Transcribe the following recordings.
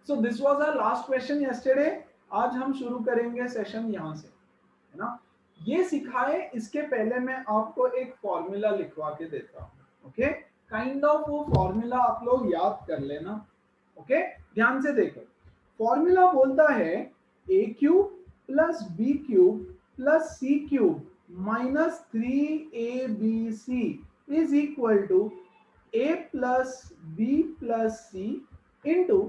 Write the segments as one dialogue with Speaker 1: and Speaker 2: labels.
Speaker 1: So this was our last question yesterday. आज हम शुरू करेंगे सेशन यहाँ से, है ना। ये सिखाए इसके पहले मैं आपको एक फॉर्मूला लिखवा के देता हूँ। ओके, काइंड ऑफ वो फॉर्मूला आप लोग याद कर लेना। ओके, ध्यान से देखो। फॉर्मूला बोलता है A cube plus B cube plus C cube minus 3abc is equal to A plus B plus C into,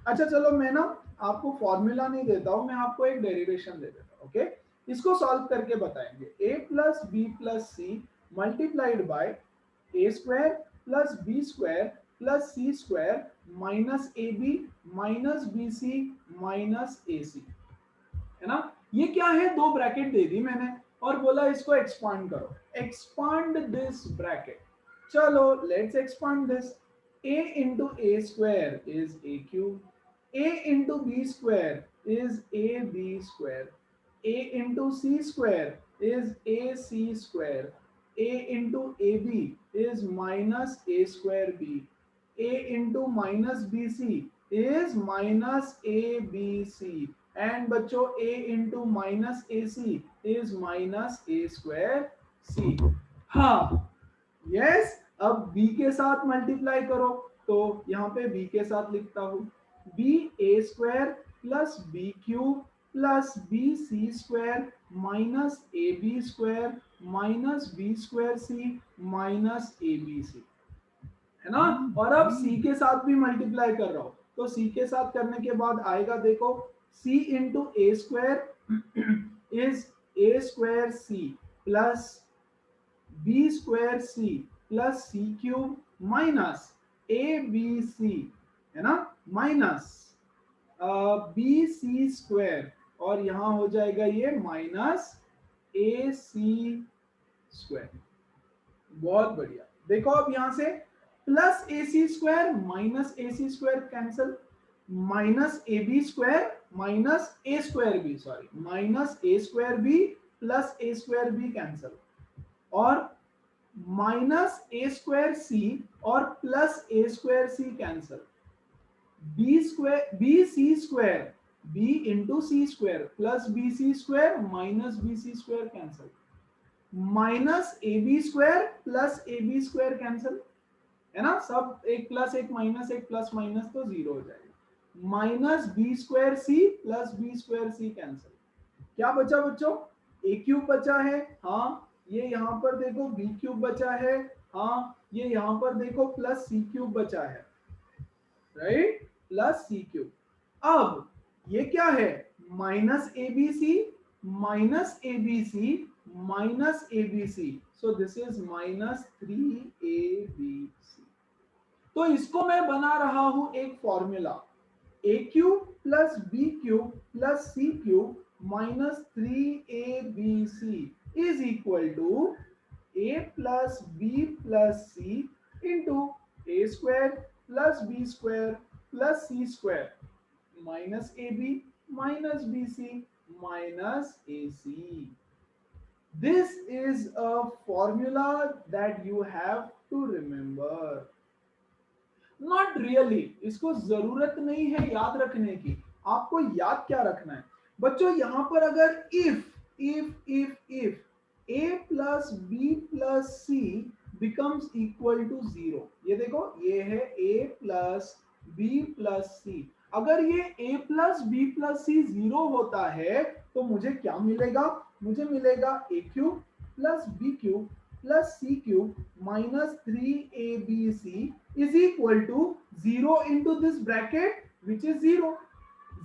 Speaker 1: अच्छा चलो मैं ना आपको फॉर्मूला नहीं देता हूं, मैं आपको एक डेरिवेशन दे देता हूं। ओके, इसको सॉल्व करके बताएंगे। A plus B plus C multiplied by A square plus B square plus C square minus A B minus B C minus A C, है ना। ये क्या है, दो ब्रैकेट दे दी मैंने और बोला इसको एक्सपांड करो, एक्सपांड दिस ब्रैकेट। चलो let's expand this. a into a square is a cube, a into b square is ab square, a into c square is ac square, a into ab is minus a square b, a into minus bc is minus abc, and बच्चों a into minus ac is minus a square c। हाँ, yes, अब b के साथ multiply करो, तो यहाँ पे b के साथ लिखता हूं, b a square plus B cube plus B C square minus A B square minus B square C minus A B C, है ना। और अब c के साथ भी मल्टीप्लाई कर रहा हूं, तो c के साथ करने के बाद आएगा, देखो c into A square is A square C plus B square C plus C cube minus A B C, है ना, माइनस बी सी स्क्वायर, और यहां हो जाएगा ये माइनस ए सी स्क्वायर। बहुत बढ़िया, देखो अब यहां से plus a c square minus A c square cancel, minus A B square minus a square b, sorry minus a square b plus a square b cancel, और माइनस ए स्क्वायर सी और plus a square C cancel, b square b C square b into c square plus B C square minus B C square cancel, minus A B square plus a B square cancel, है ना, सब एक plus एक plus minus तो zero हो जाएगा, minus B square C plus B square सी cancel. क्या बचा बच्चों, ए क्यूब बचा है, हाँ ये यहां पर देखो बी क्यूब बचा है, हाँ ये यहां पर देखो प्लस सी क्यूब बचा है, राइट, प्लस सी क्यूब। अब ये क्या है, minus A B C minus A B C minus A B c, so this is minus 3abc। तो इसको मैं बना रहा हूं एक formula, a cube plus B cube plus C cube minus 3abc is equal to A plus B plus C into A square plus B square plus C square minus A B minus B C minus A c. This is a formula that you have to remember. Not really, इसको जरूरत नहीं है याद रखने की। आपको याद क्या रखना है बच्चों, यहां पर अगर if a plus B plus c becomes equal to zero, ये देखो ये है a plus B plus c, अगर ये a plus B plus c zero होता है तो मुझे क्या मिलेगा, मुझे मिलेगा a cube plus B cube plus C cube minus 3abc is equal to 0 into this bracket which is 0,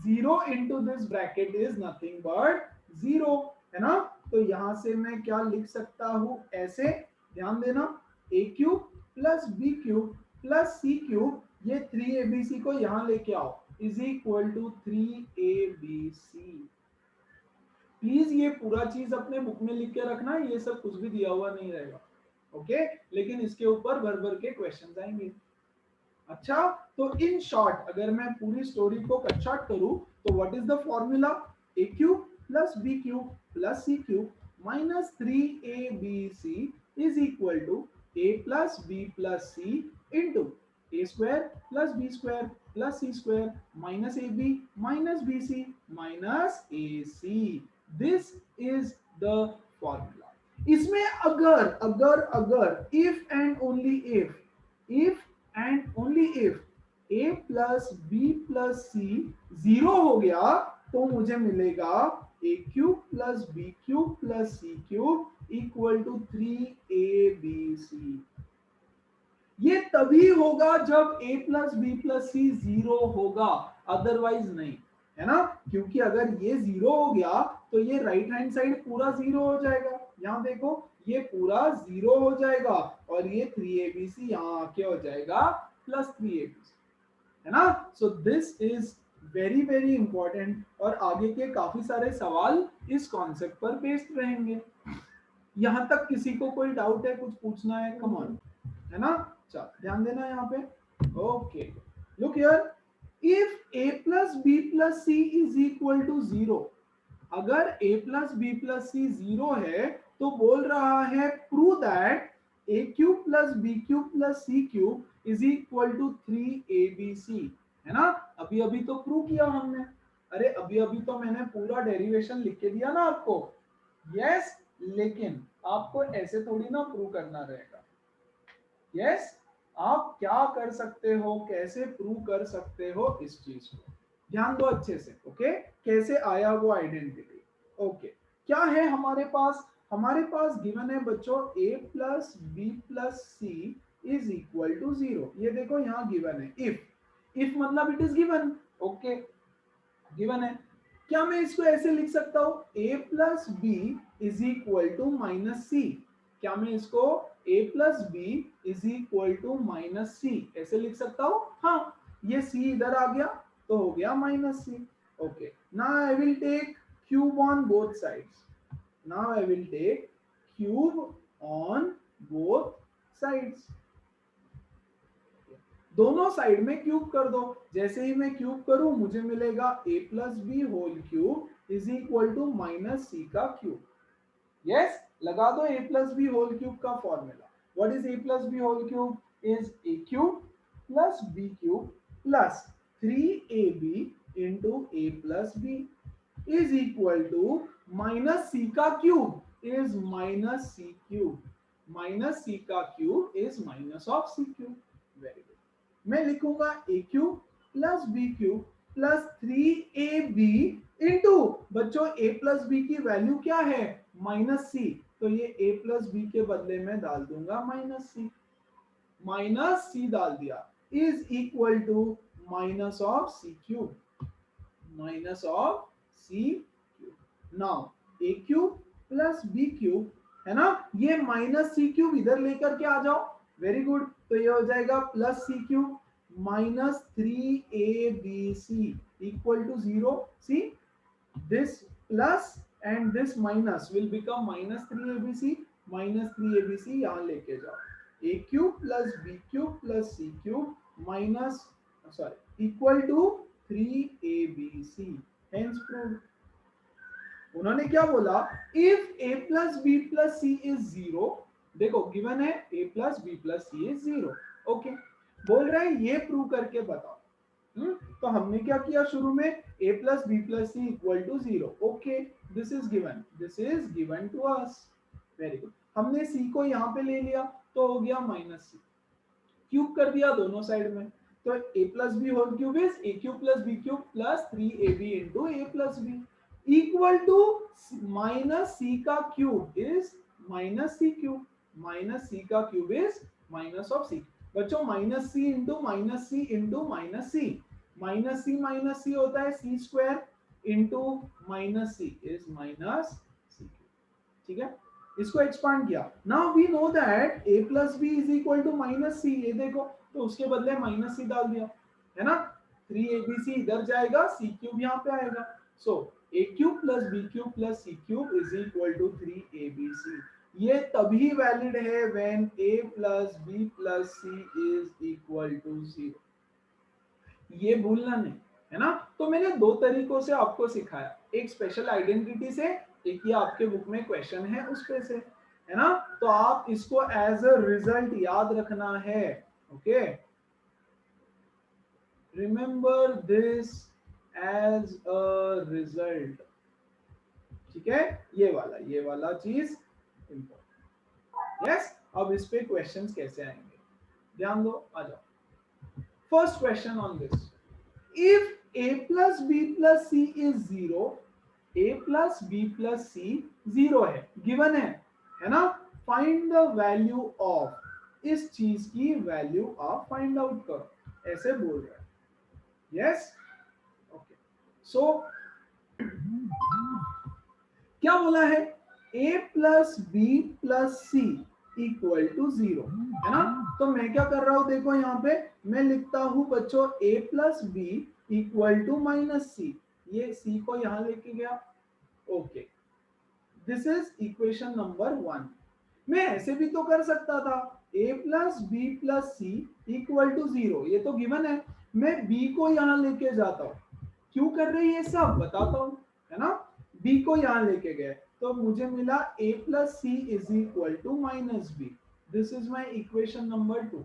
Speaker 1: 0 into this bracket is nothing but 0, है ना। तो यहां से मैं क्या लिख सकता हूं, ऐसे ध्यान देना, a cube plus B cube plus C cube, ये 3abc को यहां लेके आओ, is equal to 3abc। Please ये पूरा चीज अपने बुक में लिख के रखना, ये सब कुछ भी दिया हुआ नहीं रहेगा, ओके, लेकिन इसके ऊपर भर भर के क्वेश्चंस आएंगे। अच्छा, तो इन शॉर्ट अगर मैं पूरी स्टोरी को कट शॉर्ट करूं तो what is the formula, a cube plus B cube plus C cube minus 3abc is equal to A plus B plus C into A square plus B square plus C square minus A B minus B C minus A c. This is the formula. इसमें अगर अगर अगर if and only if and only if a plus B plus c zero हो गया तो मुझे मिलेगा ए cube plus B cube plus C cube equal to 3abc। ये तभी होगा जब a plus B plus c zero होगा, अदरवाइज नहीं, है ना। क्योंकि अगर ये जीरो हो गया तो ये राइट हैंड साइड पूरा जीरो हो जाएगा। यहाँ देखो ये पूरा जीरो हो जाएगा और ये 3abc यहाँ आके हो जाएगा प्लस 3abc, है ना। सो this is very very important और आगे के काफी सारे सवाल इस कॉन्सेप्ट पर बेस्ड रहेंगे। यहां तक किसी को कोई डाउट है, कुछ पूछना है, कम ऑन, है ना। चल ध्यान देना यहाँ पे। Okay look here, if a plus B plus C is equal to zero, अगर a plus B plus c zero है तो बोल रहा है prove that a cube plus B cube plus C cube is equal to 3abc, है ना। अभी अभी तो प्रूव किया हमने, अरे अभी अभी तो मैंने पूरा डेरिवेशन लिख के दिया ना आपको। यस, लेकिन आपको ऐसे थोड़ी ना प्रूव करना रहेगा। यस, आप क्या कर सकते हो, कैसे प्रूव कर सकते हो इस चीज को ध्यान दो अच्छे से। ओके, कैसे आया वो आइडेंटिटी। ओके, क्या है हमारे पास, हमारे पास गिवन है बच्चों a plus B plus C is equal to zero. ये देखो यहाँ गिवन है, इफ मतलब it is given. Okay, given है। क्या मैं इसको ऐसे लिख सकता हूं, a plus B is equal to minus C. क्या मैं इसको a plus B is equal to minus C ऐसे लिख सकता हूं? हाँ, ये c इधर आ गया तो हो गया minus c. Okay, now I will take cube on both sides. Now I will take cube on both sides. दोनों साइड में क्यूब कर दो। जैसे ही मैं क्यूब करूं मुझे मिलेगा a plus B whole cube is equal to minus सी का क्यूब। यस, लगा दो a plus B whole cube का formula. What is a plus B whole cube? Is a cube plus b cube plus 3ab into a plus B is equal to minus सी का cube is minus C cube, minus सी का cube is minus of C cube. Very good, मैं लिखूंगा A cube plus B cube plus 3ab into, बच्चों a plus b की value क्या है, minus C, तो ये a प्लस बी के बदले में डाल दूंगा माइनस सी डाल दिया, is equal to minus of C cube, minus of C cube. Now a cube plus B cube, है ना, ये माइनस सी क्यूब इधर लेकर के आ जाओ। वेरी गुड, तो ये हो जाएगा plus C cube minus 3abc equal to 0। See this plus and this minus will become minus 3abc, minus 3abc यहां लेके जाओ। A cube plus B cube plus C cube minus sorry equal to 3abc, hence proved. उन्होंने क्या बोला, if a plus B plus C is zero, देखो given है a plus B plus C is zero. Okay, बोल रहे हैं ये prove करके बताओ। तो हमने क्या किया शुरू में, a plus B plus C equal to zero. Okay, this is given to us. Very good, हमने c को यहाँ पे ले लिया तो हो गया माइनस सी, क्यूब कर दिया दोनों साइड में, तो a plus B whole cube is a cube plus B cube plus 3ab into a plus B equal to minus सी का cube is minus C cube, minus सी का cube is minus of C. बच्चों minus C into minus C into minus C होता है C square into minus C is minus C cube. ठीक है, इसको expand किया। Now we know that a plus B is equal to minus C, ये देखो तो उसके बदले माइनस सी डाल दिया, है ना। 3abc इधर जाएगा, सी क्यूब यहाँ पे आएगा। So a cube plus B cube plus C cube is equal to 3abc। ये तभी वैलिड है when a plus B plus C is equal to 0। ये भूलना नहीं, है ना। तो मैंने दो तरीकों से आपको सिखाया, एक स्पेशल आइडेंटिटी से, एक ये आपके बुक में क्वेश्चन है उस पे से, है ना। तो आप इसको एज अ रिजल्ट याद रखना है। Okay, remember this as a result. ठीक है, ये वाला चीज इंपॉर्टेंट। यस, अब इस पे क्वेश्चंस कैसे आएंगे, ध्यान दो, आ जाओ। First question on this, if a plus b plus c is 0, a plus b plus c 0 है, गिवन है ना, फाइंड द वैल्यू ऑफ, इस चीज की वैल्यू आप फाइंड आउट करो, ऐसे बोल रहे हैं। यस, ओके, सो क्या बोला है, a plus B plus C equal to 0, है ना। तो मैं क्या कर रहा हूं, देखो यहाँ पे मैं लिखता हूं बच्चों a plus B equal to minus C, ये c को यहां लेके गया, okay, this is equation number 1। मैं ऐसे भी तो कर सकता था, a plus B plus C equal to 0, ये तो गिवन है, मैं b को यहां लेके जाता हूं, क्यों कर रही है सब बताता हूं, है ना। b को यहां लेके गए तो मुझे मिला a plus C is equal to minus b, this is my equation number 2।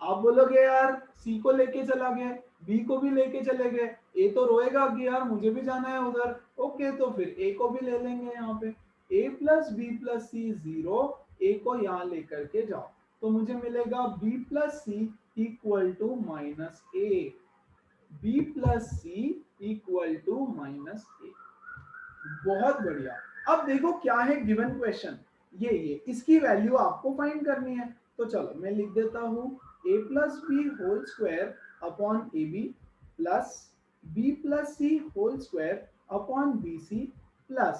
Speaker 1: आप बोलोगे यार सी को लेके चला गया, बी को भी लेके चले गए, ए तो रोएगा कि यार मुझे भी जाना है उधर, ओके, तो फिर ए को भी ले लेंगे यहाँ पे, A plus B plus C 0, A को यहाँ लेकर के जाओ, तो मुझे मिलेगा B plus C equal to minus A, B plus C equal to minus A. बहुत बढ़िया। अब देखो क्या है गिवन क्वेश्चन, ये इसकी वैल्यू आपको फाइंड करनी है, तो चलो मैं लिख देता हूं a plus B whole square upon A B plus B plus c whole square upon B C plus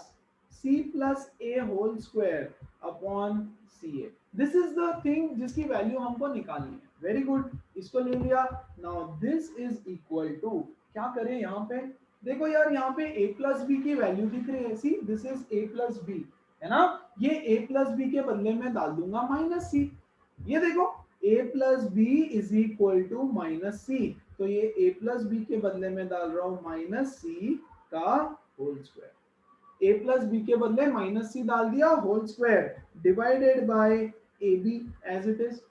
Speaker 1: c plus a whole square upon c a. This is the thing जिसकी value हमको निकालनी है। Very good, इसको ले लिया। Now this is equal to, क्या करें यहाँ पे, देखो यार यहाँ पे a प्लस बी की वैल्यू दिख रही है, see this is a plus B, है ना, ये a प्लस बी के बदले में डाल दूंगा माइनस सी, ये देखो a plus B is equal to minus C, तो ये a प्लस बी के बदले में डाल रहा हूं माइनस सी का whole square, a plus b के बदले माइनस सी डाल दिया whole square divided by A b as it is,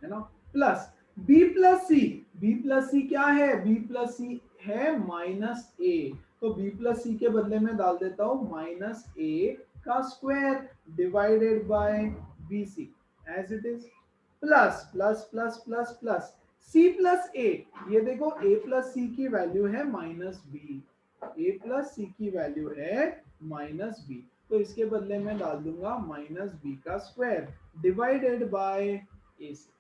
Speaker 1: है ना, plus b plus c, b plus c क्या है, b प्लस सी है माइनस ए, तो b प्लस सी के बदले में डाल देता हूं माइनस ए का square divided by B C as it is, plus plus plus plus plus c plus A, ये देखो a प्लस सी की वैल्यू है minus B, a plus C की वैल्यू है माइनस बी, तो इसके बदले में डाल दूंगा माइनस बी का स्क्वायर डिवाइडेड बाय ए सी।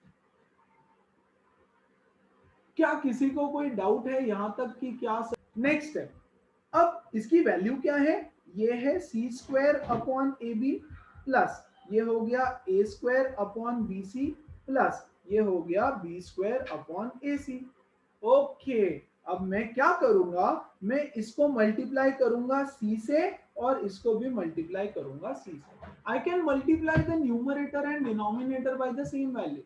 Speaker 1: क्या किसी को कोई डाउट है यहां तक कि क्या? नेक्स्ट है, अब इसकी वैल्यू क्या है, ये है C square upon A B plus ये हो गया A square upon B C plus ये हो गया B square upon A C. Okay, अब मैं क्या करूंगा, मैं इसको मल्टीप्लाई करूंगा सी से और इसको भी मल्टीप्लाई करूंगा सी से। I can multiply the numerator and denominator by the same value,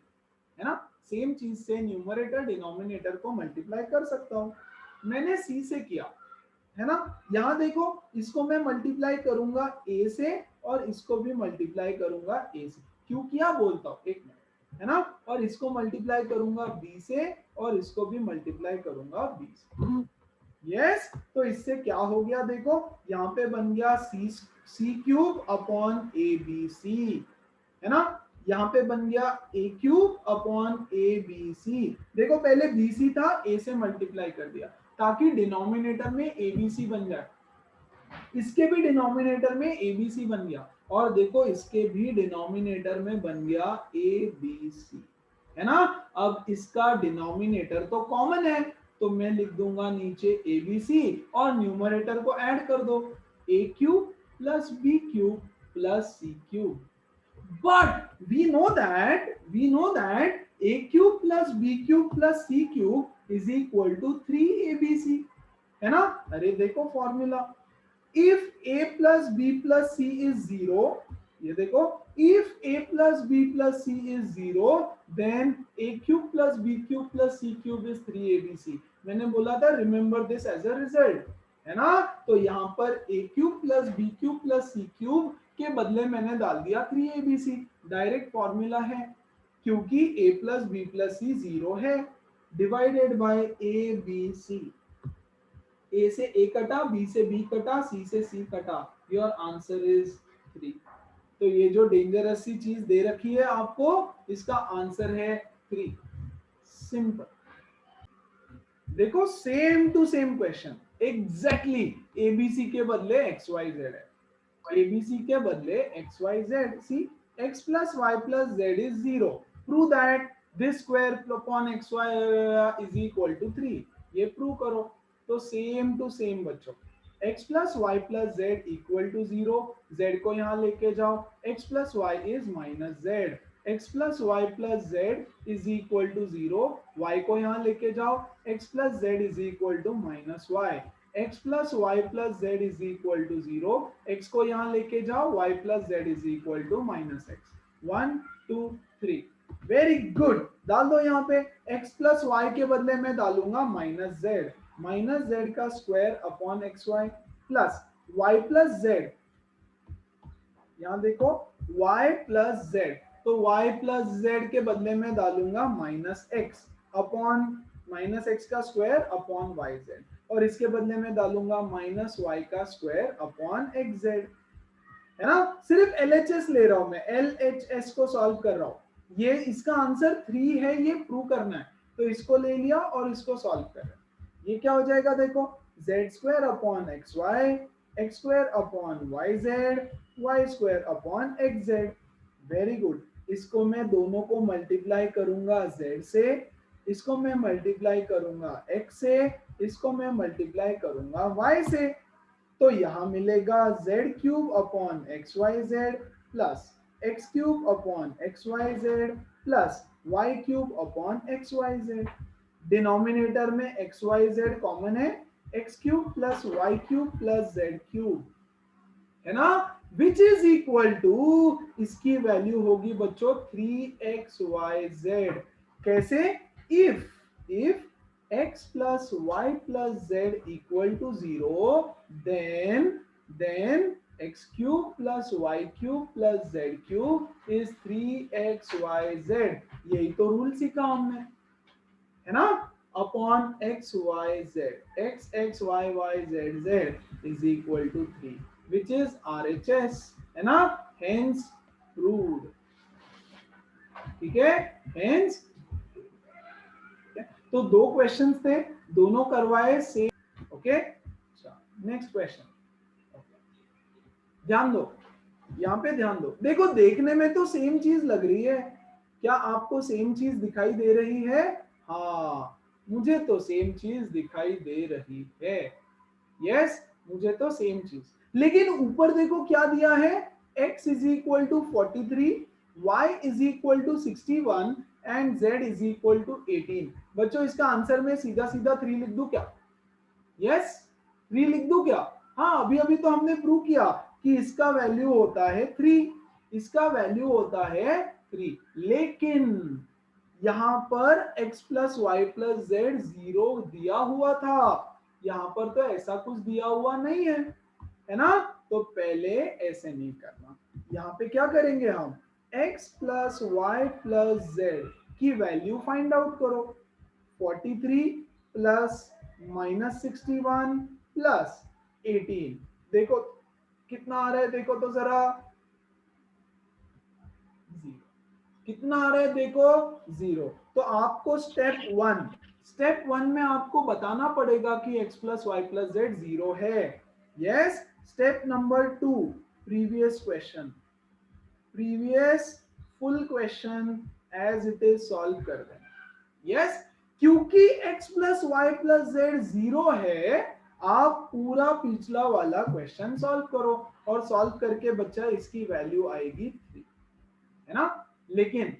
Speaker 1: है ना, सेम चीज से न्यूमरेटर डिनोमिनेटर को मल्टीप्लाई कर सकता हूं। मैंने सी से किया, है ना, यहां देखो इसको मैं मल्टीप्लाई करूंगा ए से और इसको भी मल्टीप्लाई करूंगा ए से, क्यों किया बोलता हूं, एक मिनट, है ना, और इसको मल्टीप्लाई करूंगा बी से और इसको भी मल्टीप्लाई करूंगा बी से। यस, तो इससे क्या हो गया, देखो यहाँ पे बन गया C cube upon A B C, है ना, यहाँ पे बन गया A cube upon A B C. देखो पहले बी सी था, ए से मल्टीप्लाई कर दिया ताकि डिनोमिनेटर में ए बी सी बन जाए, इसके भी डिनोमिनेटर में ए बी सी बन गया, और देखो इसके भी डिनोमिनेटर में बन गया ए बी सी, है ना। अब इसका डिनोमिनेटर तो कॉमन है, तो मैं लिख दूंगा नीचे ए बी सी और न्यूमरेटर को ऐड कर दो, A cube plus B cube plus C cube. But we know that a cube plus b cube plus c cube is equal to 3abc, है ना। अरे देखो formula, if a plus b plus c is 0, ये देखो if a plus b plus c is 0 then a cube plus b cube plus c cube is 3abc। मैंने बोला था remember this as a result, है ना, तो यहाँ पर a cube plus b cube plus c cube के बदले मैंने डाल दिया 3abc, डायरेक्ट फॉर्मूला है, क्योंकि a plus B plus C 0 है, divided by A B C. A से ए कटा, बी से बी कटा, सी से सी कटा, योर आंसर इज 3। तो ये जो डेंजरस सी चीज दे रखी है आपको, इसका आंसर है 3। सिंपल। देखो same to same question, exactly a b c के बदले एक्स वाई जेड है, एबीसी के बदले x y z. See x plus Y plus z is 0, prove that this square upon x y is equal to 3। ये prove करो। तो same to same बच्चों, x plus Y plus z equal to 0, z को यहाँ लेके जाओ, x plus y is minus z, x plus Y plus z is equal to 0, y को यहाँ लेके जाओ, x plus z is equal to minus y, x plus Y plus z is equal to 0, x को यहाँ लेके जाओ, y plus z is equal to minus x. 1 2 3, very good. डाल दो यहाँ पे, x प्लस वाई के बदले में डालूंगा माइनस जेड, माइनस जेड का square upon x y plus Y plus z. यहां देखो y प्लस जेड, तो y प्लस जेड के बदले में डालूंगा minus x upon minus x का स्क्वायर अपॉन वाई जेड, और इसके बदले में डालूंगा माइनस वाई का स्क्वायर अपॉन एक्स जेड। है ना, सिर्फ एलएचएस ले रहा हूं मैं, एलएचएस को सॉल्व कर रहा हूं। ये इसका आंसर 3 है, ये प्रूव करना है, तो इसको ले लिया और इसको सॉल्व कर रहे हैं। ये क्या हो जाएगा देखो, z square upon x y, x square upon y z, y square upon x z. Very good. इसको मैं दोनों को मल्टीप्लाई करूंगा z से, इसको मैं मल्टीप्लाई करूंगा x से, इसको मैं मल्टीप्लाई करूंगा y से। तो यहां मिलेगा z cube upon x y z plus x cube upon x y z plus y cube upon x y z. Denominator में एक्स वाई जेड कॉमन है, x cube plus y cube plus z cube, है ना, which is equal to, इसकी वैल्यू होगी बच्चों 3xyz। कैसे, if x plus Y plus z equal to 0, then x cube plus y cube plus z cube is 3xyz। यही तो rule सीखा हमने, है ना, upon x y z, x y y z z is equal to 3, which is RHS, है ना, hence proved. ठीक है, हेंस। तो दो क्वेश्चंस थे, दोनों करवाए सेम। ओके, नेक्स्ट क्वेश्चन ध्यान दो, यहाँ पे ध्यान दो। देखो देखने में तो सेम चीज लग रही है, क्या आपको सेम चीज दिखाई दे रही है? हाँ, मुझे तो सेम चीज दिखाई दे रही है। यस, मुझे तो सेम चीज, लेकिन ऊपर देखो क्या दिया है, x is equal to 43, y is equal to 61 and z is equal to 18। बच्चों इसका आंसर में सीधा सीधा 3 लिख दूं क्या? यस, 3 लिख दूं क्या? हाँ, अभी अभी तो हमने प्रूव किया कि इसका वैल्यू होता है 3, इसका वैल्यू होता है 3, लेकिन यहां पर x plus Y plus Z 0 दिया हुआ था, यहां पर तो ऐसा कुछ दिया हुआ नहीं है ना, तो पहले ऐसे नहीं करना। यहां पे क्या करेंगे हम, x plus Y plus z की वैल्यू फाइंड आउट करो। 43 प्लस माइनस 61 प्लस 18, देखो कितना आ रहा है, देखो तो जरा, कितना आ रहा है देखो, 0। तो आपको स्टेप वन में आपको बताना पड़ेगा कि x plus Y plus Z 0 है। Yes, step number 2, previous question, previous full question as it is solve कर देना। यस, क्योंकि x plus Y plus Z 0 है, आप पूरा पिछला वाला क्वेश्चन सॉल्व करो, और सॉल्व करके बच्चा इसकी वैल्यू आएगी 3, है ना। लेकिन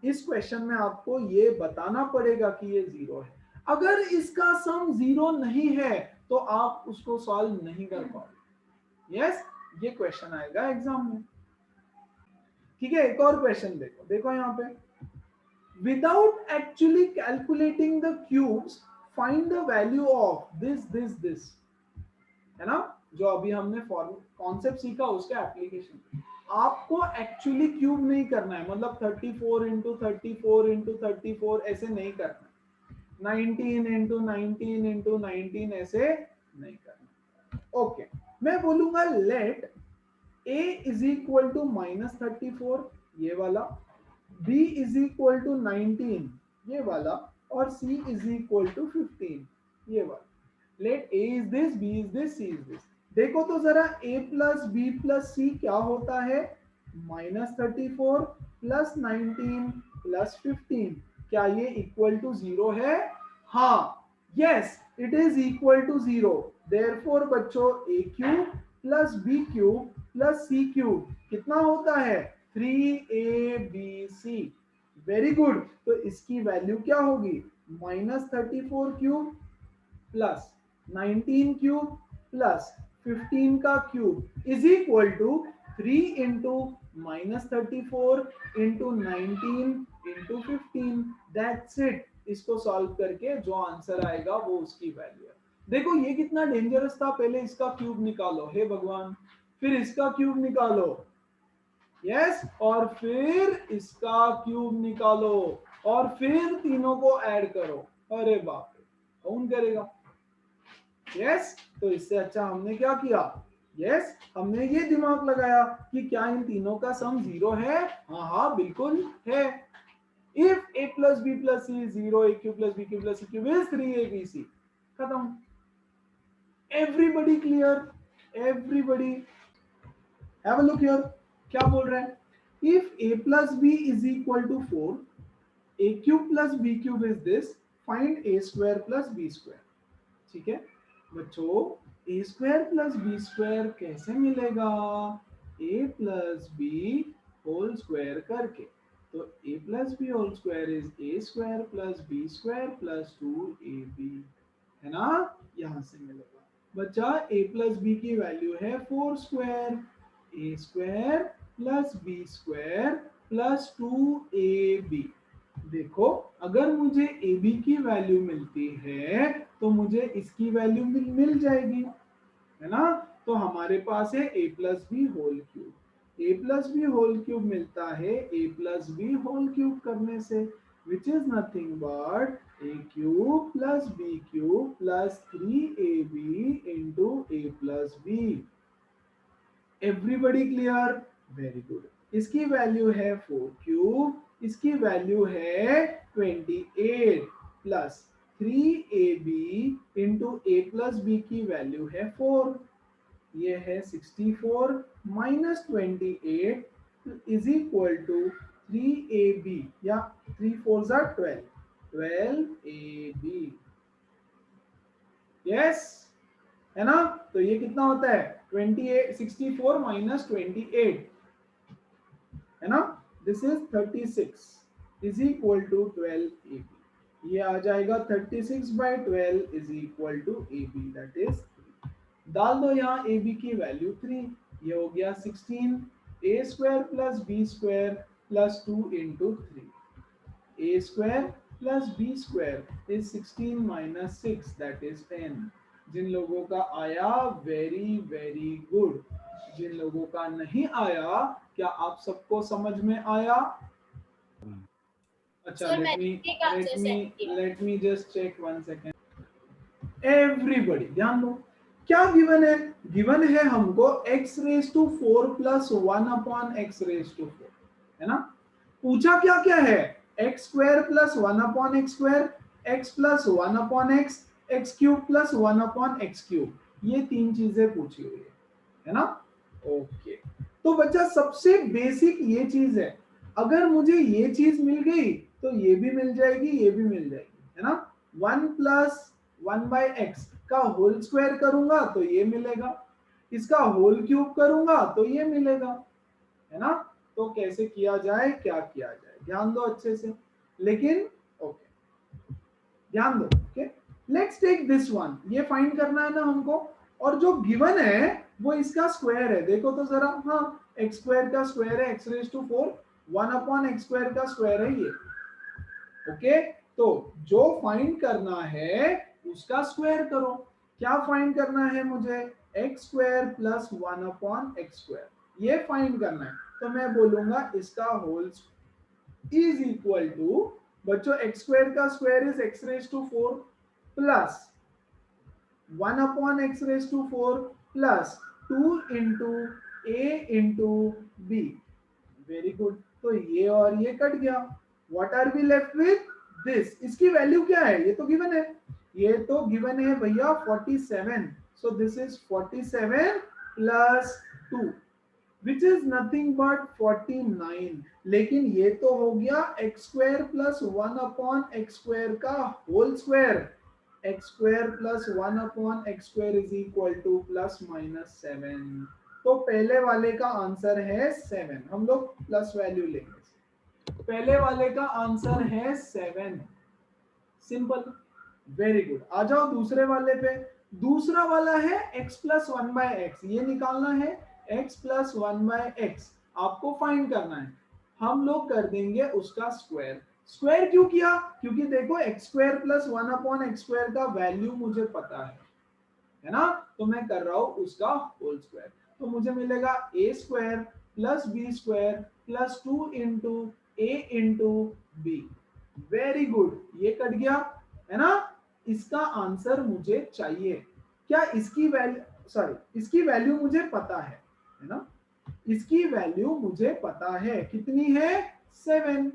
Speaker 1: इस क्वेश्चन में आपको ये बताना पड़ेगा कि ये 0 है। अगर इसका सम 0 नहीं है तो आप उसको सॉल्व नहीं कर पाओगे। यस, ये क्वेश्चन आएगा एग्जाम में। ठीक है, एक और क्वेश्चन देखो, देखो यहाँ पे, without actually calculating the cubes find the value of this, है ना, जो अभी हमने कॉन्सेप्ट सीखा उसका एप्लीकेशन। आपको एक्चुअली क्यूब नहीं करना है, मतलब 34 इंटू 34 इंटू 34 ऐसे नहीं करना है। 19 इंटू 19 इंटू 19 ऐसे नहीं करना। ओके, मैं बोलूंगा let a is equal to -34, ये वाला, b इज इक्वल टू 19, ये वाला, और c इज इक्वल टू 15, ये वाला। Let a is this, b is this, c is this. देखो तो जरा a plus b plus c क्या होता है, -34 प्लस 19 प्लस 15। क्या ये इक्वल टू 0 है? हाँ, yes it is equal to 0। Therefore बच्चों a cube plus b cube plus c cube कितना होता है, 3abc। Very good. तो इसकी वैल्यू क्या होगी, -34 क्यूब प्लस 19 क्यूब प्लस 15 का cube is equal to 3 into -34 into 19 into 15। That's it. इसको सॉल्व करके जो आंसर आएगा वो उसकी वैल्यू है। देखो ये कितना डेंजरस था, पहले इसका क्यूब निकालो, हे भगवान, फिर इसका क्यूब निकालो, यस, और फिर इसका क्यूब निकालो, और फिर तीनों को ऐड करो। अरे बाप रे, कौन करेगा? यस, तो इससे अच्छा हमने क्या किया, यस, हमने ये दिमाग लगाया कि क्या इन तीनों का सम 0 है। हाँ हाँ बिल्कुल है। If a plus b plus c is 0, a cube plus b cube plus c cube is 3abc। खत्म। Everybody clear? Everybody have a look here. क्या बोल रहा है, if a plus b is equal to 4, a cube plus b cube is this, find a square plus b square। ठीक है बच्चों, a square plus B square कैसे मिलेगा, a plus B whole square करके। तो a plus B whole square is a square plus B square plus 2ab, है ना, यहां से मिलेगा। बच्चा a प्लस बी की वैल्यू है 4 square, a square plus B square plus 2ab। देखो अगर मुझे ए बी की वैल्यू मिलती है तो मुझे इसकी वैल्यू मिल जाएगी, है ना। तो हमारे पास है a plus B whole cube. A plus B whole cube मिलता है a plus B whole cube करने से, which is nothing but a cube plus B cube plus 3ab into a plus b. Everybody clear? Very good. इसकी value है 4 cube, इसकी value है 28 plus 3ab into a plus b की value है 4, ये है 64 minus 28 is equal to 3ab, या 3 4 जा 12ab। यस, है ना। तो ये कितना होता है, 28 64 माइनस 28, है ना, this is 36 is equal to 12ab। ये आ जाएगा 36 by 12 is equal to ab, that is 3। डाल दो यहाँ ab की वैल्यू 3, ये हो गया 16 a square plus B square plus 2 into 3, a square plus B square is 16 minus 6 that is 10। जिन लोगों का आया वेरी वेरी गुड, जिन लोगों का नहीं आया, क्या आप सबको समझ में आया? अच्छा, let me just check 1 second. Everybody ध्यान दो, क्या गिवन है, गिवन है हमको x raise to 4 plus 1 upon x raise to 4, है ना। पूछा क्या क्या है, x square plus 1 upon x square, x plus 1 upon x, x cube plus 1 upon x cube, ये तीन चीजें पूछी हुई है ना। ओके, तो बच्चा सबसे बेसिक ये चीज है, अगर मुझे ये चीज मिल गई तो ये भी मिल जाएगी, ये भी मिल जाएगी, है ना। 1 प्लस 1 बाई एक्स का होल स्क्वायर करूंगा तो ये मिलेगा, इसका होल क्यूब करूंगा तो ये मिलेगा, है ना। तो कैसे किया जाए, क्या किया जाए, ध्यान दो अच्छे से। लेकिन ओके ध्यान दो, okay let's take this one, ये फाइंड करना है ना हमको, और जो गिवन है वो इसका स्क्वायर है। देखो तो जरा, हाँ एक्स स्क्वायर का स्क्वायर है x raise to 4, 1 upon x square का स्क्वायर है ये, ओके। तो जो फाइंड करना है उसका स्क्वायर करो। क्या फाइंड करना है मुझे, x square plus 1 upon x square, ये फाइंड करना है। तो मैं बोलूंगा इसका होल इज इक्वल टू बच्चों x स्क्वायर का square is x raise to 4 plus 1 upon x raise to 4 plus 2 into a into b। Very good. तो ये और ये कट गया। What are we left with this. इसकी वैल्यू क्या है, ये तो गिवन है, ये तो गिवन है भैया 47। So this is 47 plus 2 which is nothing but 49। लेकिन ये तो हो गया X square plus 1 upon x square का whole square. X square plus 1 upon x square is equal to plus minus 7। तो पहले वाले का आंसर है 7। हम लोग प्लस वैल्यू लेंगे। पहले वाले का आंसर है 7। सिंपल। Very good. आ जाओ दूसरे वाले पे। दूसरा वाला है x प्लस 1 बाय एक्स। ये निकालना है x प्लस 1 बाय एक्स, आपको फाइंड करना है। हम लोग कर देंगे उसका स्क्वायर। स्क्वायर क्यों किया, क्योंकि देखो x square plus 1 upon x square का वैल्यू मुझे पता है ना, तो मैं कर रहा हूं उसका होल स्क्वायर। तो मुझे मिलेगा a square plus B square plus 2 into a into b. Very good. ये कट गया है ना। इसका आंसर मुझे चाहिए। क्या इसकी वैल्यू, सॉरी, इसकी वैल्यू मुझे पता है ना। इसकी वैल्यू मुझे पता है, कितनी है 7।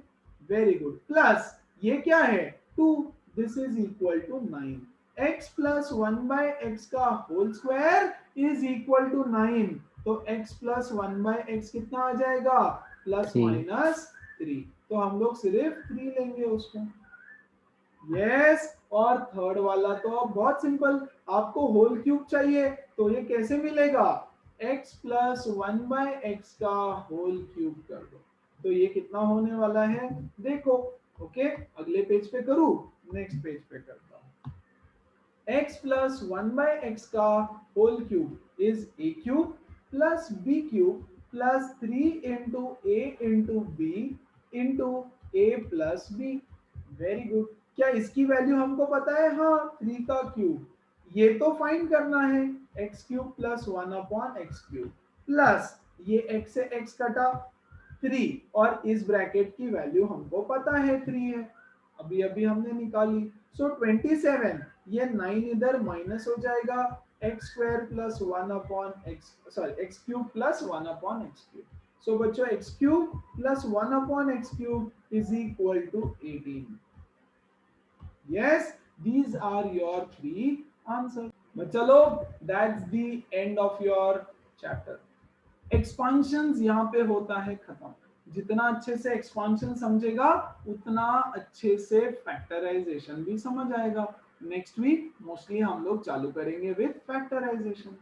Speaker 1: Very good. प्लस ये क्या है 2। This is equal to 9। x plus 1 by x का whole square is equal to 9। तो x प्लस 1 बाय एक्स कितना आ जाएगा, प्लस
Speaker 2: 3।
Speaker 1: माइनस 3। तो हम लोग सिर्फ 3 लेंगे उसको। यस। और थर्ड वाला तो अब बहुत सिंपल, आपको होल क्यूब चाहिए, तो ये कैसे मिलेगा, x प्लस 1 बाय एक्स का होल क्यूब कर दो। तो ये कितना होने वाला है देखो। ओके, अगले पेज पे करूं, नेक्स्ट पेज पे करता हूं। x प्लस 1 बाय एक्स का whole cube is a cube plus b cube plus 3 into a into b into a plus b. Very good. क्या इसकी वैल्यू हमको पता है, हाँ 3 का क्यूब। ये तो फाइंड करना है, x cube plus 1 upon x cube plus ये x से x कटा 3 और इस ब्रैकेट की वैल्यू हमको पता है 3 है, अभी अभी हमने निकाली। सो 27, ये 9 इधर माइनस हो जाएगा, X square plus 1 upon X, sorry X cube plus 1 upon x cube. So बच्चों X cube plus 1 upon x cube is equal to 18। Yes, these are your 3 answers. But चलो, that's the end of your chapter. Expansions यहाँ पे होता है खत्म। जितना अच्छे से एक्सपांशन समझेगा उतना अच्छे से फैक्टराइजेशन भी समझ आएगा। नेक्स्ट वीक मोस्टली हम लोग चालू करेंगे विद फैक्टराइजेशन।